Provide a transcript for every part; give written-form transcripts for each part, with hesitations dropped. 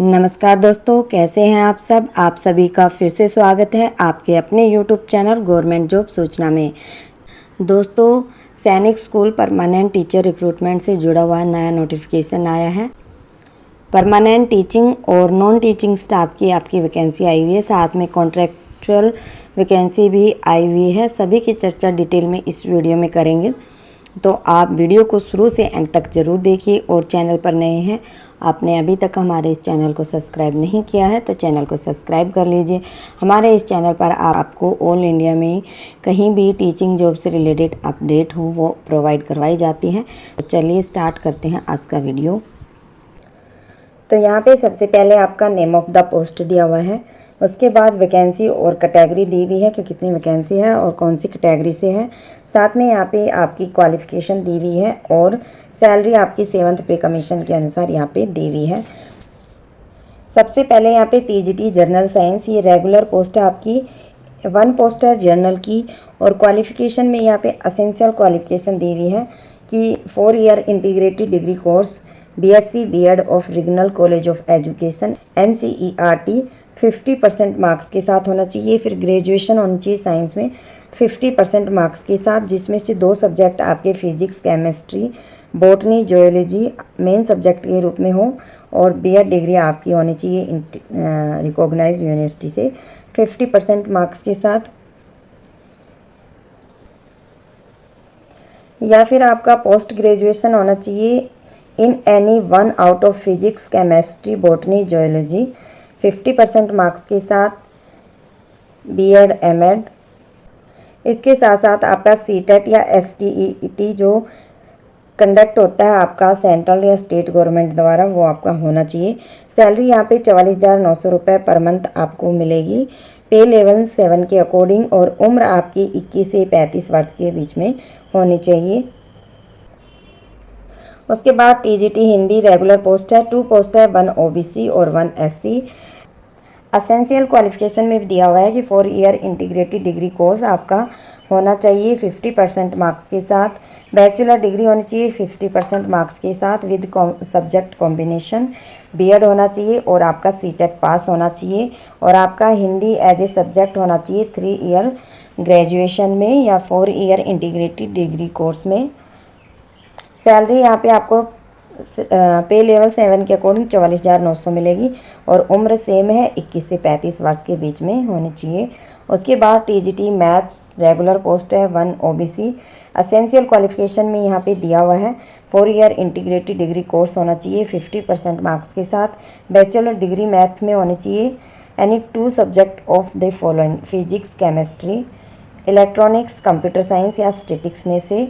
नमस्कार दोस्तों, कैसे हैं आप सब। आप सभी का फिर से स्वागत है आपके अपने यूट्यूब चैनल गवर्नमेंट जॉब सूचना में। दोस्तों, सैनिक स्कूल परमानेंट टीचर रिक्रूटमेंट से जुड़ा हुआ नया नोटिफिकेशन आया है। परमानेंट टीचिंग और नॉन टीचिंग स्टाफ की आपकी वैकेंसी आई हुई है, साथ में कॉन्ट्रैक्चुअल वैकेंसी भी आई हुई है। सभी की चर्चा डिटेल में इस वीडियो में करेंगे, तो आप वीडियो को शुरू से एंड तक ज़रूर देखिए। और चैनल पर नए हैं, आपने अभी तक हमारे इस चैनल को सब्सक्राइब नहीं किया है तो चैनल को सब्सक्राइब कर लीजिए। हमारे इस चैनल पर आपको ऑल इंडिया में कहीं भी टीचिंग जॉब से रिलेटेड अपडेट हो वो प्रोवाइड करवाई जाती है। तो चलिए स्टार्ट करते हैं आज का वीडियो। तो यहाँ पे सबसे पहले आपका नेम ऑफ द पोस्ट दिया हुआ है, उसके बाद वैकेंसी और कैटेगरी दी हुई है कि कितनी वैकेंसी है और कौन सी कैटेगरी से है। साथ में यहाँ पे आपकी क्वालिफ़िकेशन दी हुई है और सैलरी आपकी 7th पे कमीशन के अनुसार यहाँ पे दी हुई है। सबसे पहले यहाँ पे टीजीटी जर्नल साइंस, ये रेगुलर पोस्ट है आपकी, 1 पोस्ट है जर्नल की। और क्वालिफ़िकेशन में यहाँ पे असेंशियल क्वालिफ़िकेशन दी हुई है कि 4 year integrated degree course BSc B.Ed of regional college of education NCERT 50% marks के साथ होना चाहिए। फिर ग्रेजुएशन होनी चाहिए साइंस में 50% मार्क्स के साथ, जिसमें से 2 सब्जेक्ट आपके physics chemistry botany zoology main subject के रूप में हो। और B.Ed डिग्री आपकी होनी चाहिए रिकॉग्नाइज्ड यूनिवर्सिटी से 50% मार्क्स के साथ। या फिर आपका पोस्ट ग्रेजुएशन होना चाहिए in any 1 out of physics chemistry botany zoology 50% marks के साथ B.Ed M.Ed। इसके साथ साथ आपका CTET या STET जो कंडक्ट होता है आपका सेंट्रल या स्टेट गवर्नमेंट द्वारा, वो आपका होना चाहिए। सैलरी यहाँ पे 44,900 रुपये पर मंथ आपको मिलेगी, पे लेवल 7 के अकॉर्डिंग। और उम्र आपकी 21 से 35 वर्ष के बीच में होनी चाहिए। उसके बाद टीजीटी हिंदी रेगुलर पोस्ट है, 2 पोस्ट है, 1 OBC और 1 SC। असेंशियल क्वालिफिकेशन में भी दिया हुआ है कि 4 ईयर इंटीग्रेटेड डिग्री कोर्स आपका होना चाहिए 50% मार्क्स के साथ। बैचलर डिग्री होनी चाहिए 50% मार्क्स के साथ विद सब्जेक्ट कॉम्बिनेशन। B.Ed होना चाहिए और आपका CTET पास होना चाहिए। और आपका हिंदी एज ए सब्जेक्ट होना चाहिए 3 ईयर ग्रेजुएशन में या 4 ईयर इंटीग्रेटेड डिग्री कोर्स में। सैलरी यहाँ पे आपको पे लेवल 7 के अकॉर्डिंग 44,900 मिलेगी। और उम्र सेम है, 21 से 35 वर्ष के बीच में होनी चाहिए। उसके बाद टीजीटी मैथ्स रेगुलर पोस्ट है, 1 OBC। असेंशियल क्वालिफिकेशन में यहाँ पे दिया हुआ है 4 ईयर इंटीग्रेटेड डिग्री कोर्स होना चाहिए 50% मार्क्स के साथ। बैचलर डिग्री मैथ में होनी चाहिए any 2 subject of the following physics chemistry electronics computer science या स्टैटिक्स में से।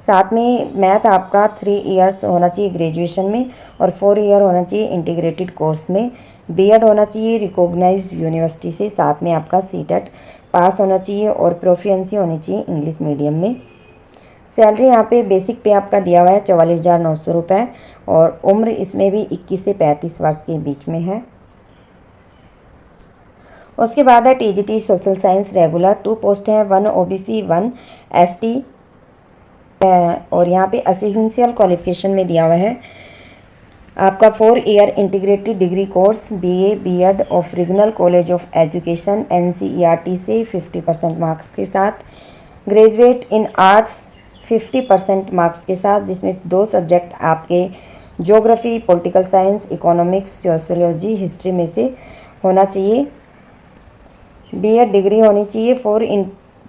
साथ में मैथ आपका 3 ईयर्स होना चाहिए ग्रेजुएशन में और 4 ईयर होना चाहिए इंटीग्रेटेड कोर्स में। B.Ed होना चाहिए रिकॉग्नाइज्ड यूनिवर्सिटी से। साथ में आपका CTET पास होना चाहिए और प्रोफिशिएंसी होनी चाहिए इंग्लिश मीडियम में। सैलरी यहाँ पे बेसिक पे आपका दिया हुआ है 44,900 रुपये और उम्र इसमें भी 21 से 35 वर्ष के बीच में है। उसके बाद है TGT social science regular, 2 post हैं, 1 OBC 1 ST। और यहाँ पे असेंशियल क्वालिफिकेशन में दिया हुआ है आपका 4 year integrated degree course BA B.Ed of regional college of education NCERT से 50% मार्क्स के साथ। ग्रेजुएट इन आर्ट्स 50% मार्क्स के साथ, जिसमें 2 सब्जेक्ट आपके geography political science economics sociology history में से होना चाहिए। B.Ed डिग्री होनी चाहिए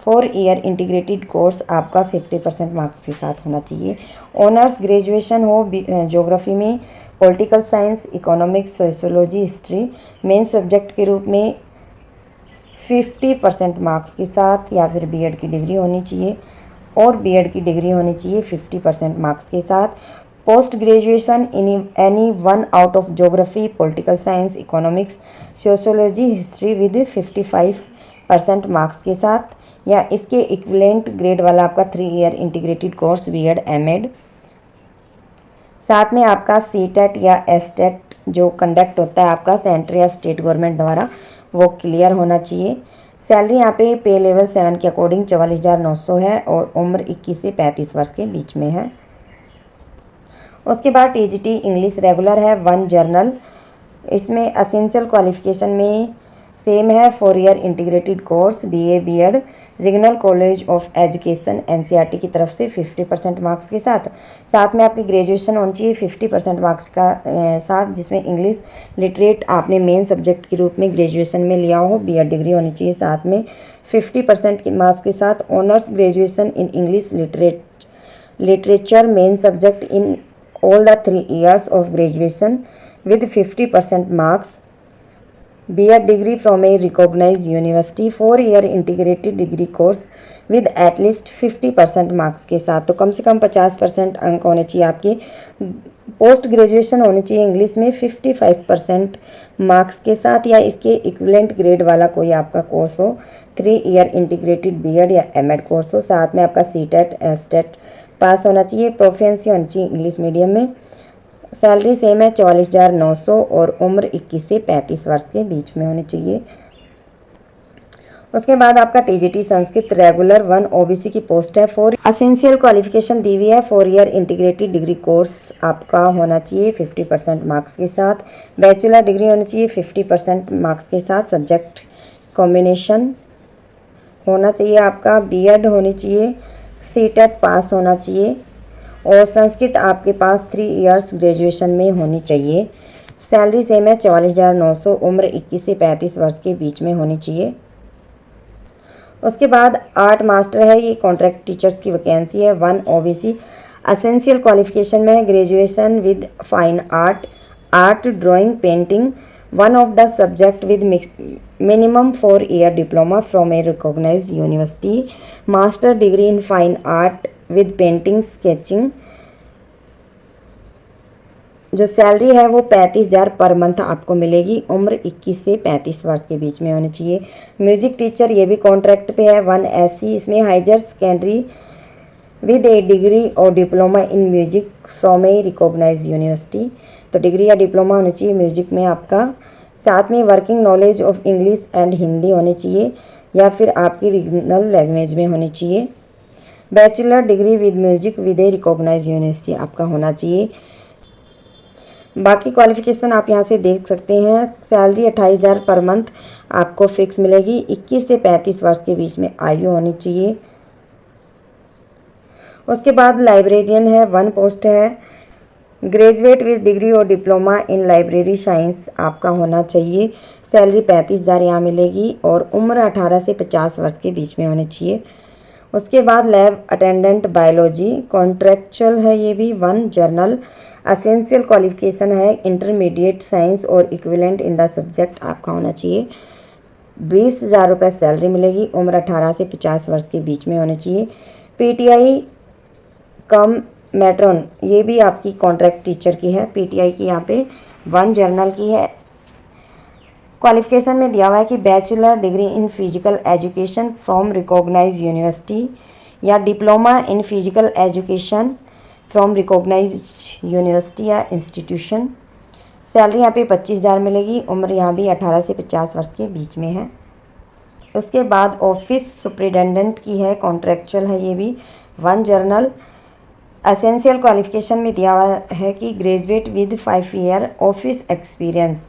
4 ईयर इंटीग्रेटेड कोर्स आपका 50% मार्क्स के साथ होना चाहिए। ऑनर्स ग्रेजुएशन हो ज्योग्राफी में, political science economics sociology history main subject के रूप में 50% मार्क्स के साथ। या फिर B.Ed की डिग्री होनी चाहिए और B.Ed की डिग्री होनी चाहिए 50% मार्क्स के साथ। Post graduation in any 1 out of geography political science economics sociology history with 55% marks के साथ या इसके इक्विवेलेंट ग्रेड वाला आपका 3 year integrated course B.Ed M.Ed। साथ में आपका CTET या STET जो कंडक्ट होता है आपका सेंट्रल या स्टेट गवर्नमेंट द्वारा, वो क्लियर होना चाहिए। सैलरी यहाँ पे पे लेवल 7 के अकॉर्डिंग 44,900 है और उम्र 21 से 35 वर्ष के बीच में है। उसके बाद टीजीटी इंग्लिश रेगुलर है 1 जर्नल इसमें एसेंशियल क्वालिफिकेशन में सेम है 4 year integrated course BA BEd regional college of education NCERT की तरफ से 50% मार्क्स के साथ में आपकी ग्रेजुएशन होनी चाहिए 50% मार्क्स का साथ, जिसमें इंग्लिश लिटरेट आपने मेन सब्जेक्ट के रूप में ग्रेजुएशन में लिया हो, बीएड डिग्री होनी चाहिए साथ में 50% के मार्क्स के साथ, honours graduation in English literature main subject in all the 3 years of graduation with 50% marks, B.Ed degree from a recognized university, 4 year integrated degree course with at least 50% marks के साथ। तो कम से कम 50% अंक होने चाहिए आपकी। पोस्ट ग्रेजुएशन होनी चाहिए इंग्लिश में 55% मार्क्स के साथ या इसके इक्विवेलेंट ग्रेड वाला कोई आपका कोर्स हो, 3 ईयर इंटीग्रेटेड बीएड या एमएड कोर्स हो, साथ में आपका सीटेट एसटेट पास होना चाहिए, प्रोफिशिएंसी होनी चाहिए इंग्लिश मीडियम में। सैलरी सेम है 44,900 और उम्र 21 से 35 वर्ष के बीच में होनी चाहिए। उसके बाद आपका टीजीटी संस्कृत रेगुलर 1 ओबीसी की पोस्ट है। 4 एसेंशियल क्वालिफिकेशन दी हुई है, 4 ईयर इंटीग्रेटेड डिग्री कोर्स आपका होना चाहिए 50% मार्क्स के साथ, बैचलर डिग्री होनी चाहिए 50% मार्क्स के साथ, सब्जेक्ट कॉम्बिनेशन होना चाहिए आपका, बीएड होनी चाहिए, सीटेट पास होना चाहिए और संस्कृत आपके पास 3 इयर्स ग्रेजुएशन में होनी चाहिए। सैलरी सेम है 44,900, उम्र 21 से 35 वर्ष के बीच में होनी चाहिए। उसके बाद आर्ट मास्टर है, ये कॉन्ट्रैक्ट टीचर्स की वैकेंसी है, 1 ओबीसी, एसेंशियल क्वालिफिकेशन में है graduation with fine art drawing painting, one of the subject with minimum 4 year diploma from a recognized university, master degree in fine art with painting sketching। जो salary है वो 35,000 per month आपको मिलेगी, उम्र 21 से 35 वर्ष के बीच में होनी चाहिए। म्यूजिक टीचर ये भी कॉन्ट्रैक्ट पे है, 1 एससी, इसमें higher secondary with a degree और diploma in music from a recognise university. तो डिग्री या डिप्लोमा होनी चाहिए म्यूजिक में आपका, साथ में working knowledge of English and Hindi होनी चाहिए या फिर आपकी रीजनल लैंग्वेज में होनी चाहिए। Bachelor degree with music with a recognise university आपका होना चाहिए। बाकी क्वालिफिकेशन आप यहाँ से देख सकते हैं। सैलरी 28,000 पर मंथ आपको फिक्स मिलेगी, 21 से 35 वर्ष के बीच में आयु होनी चाहिए। उसके बाद लाइब्रेरियन है, 1 पोस्ट है, ग्रेजुएट विद डिग्री और डिप्लोमा इन लाइब्रेरी साइंस आपका होना चाहिए। सैलरी 35,000 यहाँ मिलेगी और उम्र 18 से 50 वर्ष के बीच में होनी चाहिए। उसके बाद लैब अटेंडेंट बायोलॉजी कॉन्ट्रैक्चुअल है, ये भी 1 जर्नल, एसेंशियल क्वालिफिकेशन है इंटरमीडिएट साइंस और इक्विवेलेंट इन द सब्जेक्ट आपका होना चाहिए। 20,000 रुपये सैलरी मिलेगी, उम्र 18 से 50 वर्ष के बीच में होनी चाहिए। पीटीआई कम मैट्रॉन ये भी आपकी कॉन्ट्रैक्ट टीचर की है, पीटीआई की यहाँ पे 1 जर्नल की है। क्वालिफिकेशन में दिया हुआ है कि bachelor degree in physical education from recognise university या diploma in physical education from recognise university या इंस्टीट्यूशन। सैलरी यहाँ पे 25,000 मिलेगी, उम्र यहाँ भी 18 से 50 वर्ष के बीच में है। उसके बाद ऑफिस सुपरिटेंडेंट की है, कॉन्ट्रैक्चुअल है, ये भी 1 जर्नल। एसेंशियल क्वालिफिकेशन में दिया हुआ है कि graduate with 5 year office experience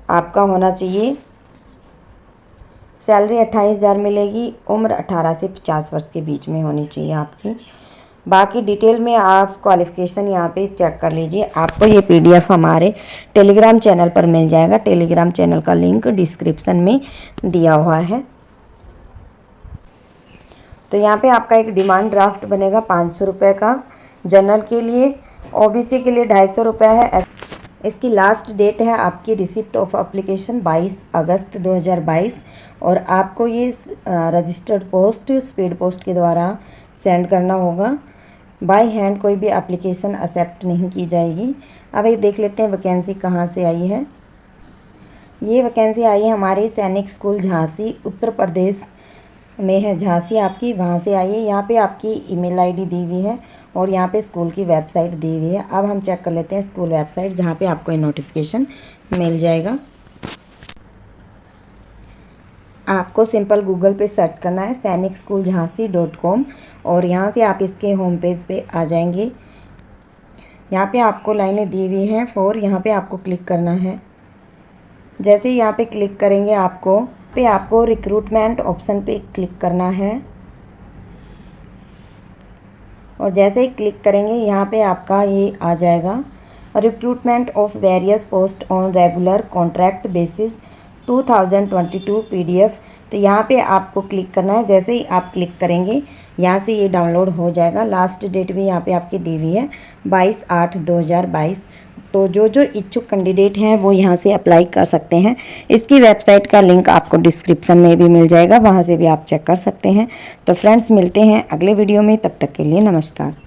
आपका होना चाहिए। सैलरी 28,000 मिलेगी, उम्र 18 से 50 वर्ष के बीच में होनी चाहिए आपकी। बाकी डिटेल में आप क्वालिफिकेशन यहाँ पे चेक कर लीजिए। आपको ये पीडीएफ हमारे टेलीग्राम चैनल पर मिल जाएगा, टेलीग्राम चैनल का लिंक डिस्क्रिप्शन में दिया हुआ है। तो यहाँ पे आपका एक डिमांड ड्राफ्ट बनेगा 500 रुपये का, जनरल के लिए, ओबीसी के लिए 250 रुपये है। इसकी लास्ट डेट है आपकी रिसिप्ट ऑफ एप्लीकेशन 22 अगस्त 2022 और आपको ये रजिस्टर्ड पोस्ट स्पीड पोस्ट के द्वारा सेंड करना होगा। बाय हैंड कोई भी एप्लीकेशन एक्सेप्ट नहीं की जाएगी। अब ये देख लेते हैं वैकेंसी कहाँ से आई है। ये वैकेंसी आई है हमारे सैनिक स्कूल झांसी उत्तर प्रदेश में है, झांसी आपकी वहाँ से आई है। यहाँ पे आपकी ईमेल आईडी दी हुई है और यहाँ पे स्कूल की वेबसाइट दी हुई है। अब हम चेक कर लेते हैं स्कूल वेबसाइट जहाँ पे आपको ये नोटिफिकेशन मिल जाएगा। आपको सिंपल गूगल पे सर्च करना है sainikschooljhansi.com और यहाँ से आप इसके होम पेज पे आ जाएंगे। यहाँ पे आपको लाइनें दी हुई हैं 4, यहाँ पे आपको क्लिक करना है। जैसे ही यहाँ पे क्लिक करेंगे आपको रिक्रूटमेंट ऑप्शन पे क्लिक करना है और जैसे ही क्लिक करेंगे यहाँ पे आपका ये आ जाएगा recruitment of various post on regular contract basis 2022 PDF। तो यहाँ पे आपको क्लिक करना है। जैसे ही आप क्लिक करेंगे यहाँ से ये डाउनलोड हो जाएगा। लास्ट डेट भी यहाँ पे आपकी दी हुई है 22/8/2022। तो जो इच्छुक कैंडिडेट हैं वो यहाँ से अप्लाई कर सकते हैं। इसकी वेबसाइट का लिंक आपको डिस्क्रिप्शन में भी मिल जाएगा, वहाँ से भी आप चेक कर सकते हैं। तो फ्रेंड्स मिलते हैं अगले वीडियो में, तब तक के लिए नमस्कार।